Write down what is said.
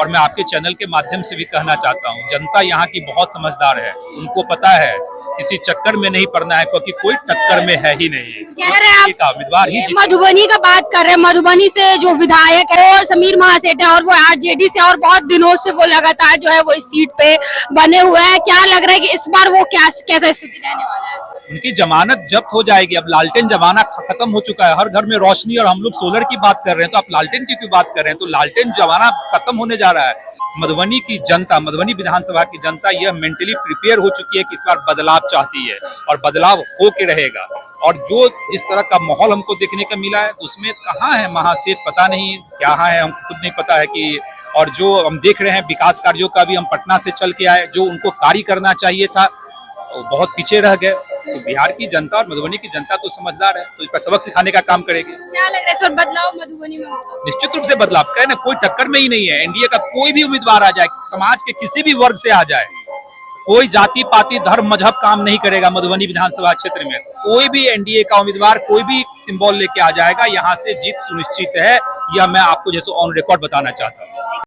और मैं आपके चैनल के माध्यम से भी कहना चाहता हूँ, जनता यहाँ की बहुत समझदार है, उनको पता है किसी चक्कर में नहीं पड़ना है, क्योंकि कोई टक्कर में है ही नहीं। कह रहे हैं एक उम्मीदवार ही आप मधुबनी का बात कर रहे हैं। मधुबनी से जो विधायक है वो समीर महासेठ है और वो आरजेडी से और बहुत दिनों से वो लगातार जो है वो इस सीट पे बने हुए हैं। क्या लग रहा है कि इस बार वो कैसा स्थिति रहने वाला है? उनकी जमानत जब्त हो जाएगी। अब लालटेन जमाना खत्म हो चुका है, हर घर में रोशनी, और हम लोग सोलर की बात कर रहे हैं, तो आप लालटेन की क्यों बात कर रहे हैं? तो लालटेन जमाना खत्म होने जा रहा है। मधुबनी की जनता, मधुबनी विधानसभा की जनता यह मेंटली प्रिपेयर हो चुकी है कि इस बार बदलाव चाहती है और बदलाव हो के रहेगा। और जो जिस तरह का माहौल हमको देखने का मिला है उसमें कहाँ है महासेठ, पता नहीं क्या है, हमको खुद नहीं पता है कि। और जो हम देख रहे हैं विकास कार्यों का भी, हम पटना से चल के आए, जो उनको कार्य करना चाहिए था वो बहुत पीछे रह गए। तो बिहार की जनता और मधुबनी की जनता तो समझदार है, तो इसका सबक सिखाने का काम करेगी। क्या लग रहा है इस बार बदलाव मधुबनी में होगा? निश्चित रूप से बदलाव, कहे ना, कोई टक्कर में ही नहीं है। एनडीए का कोई भी उम्मीदवार आ जाए, समाज के किसी भी वर्ग से आ जाए, कोई जाति पाति धर्म मजहब काम नहीं करेगा। मधुबनी विधानसभा क्षेत्र में कोई भी एनडीए का उम्मीदवार कोई भी सिंबल लेके आ जाएगा, यहाँ से जीत सुनिश्चित है। यह मैं आपको जैसे ऑन रिकॉर्ड बताना चाहता हूँ।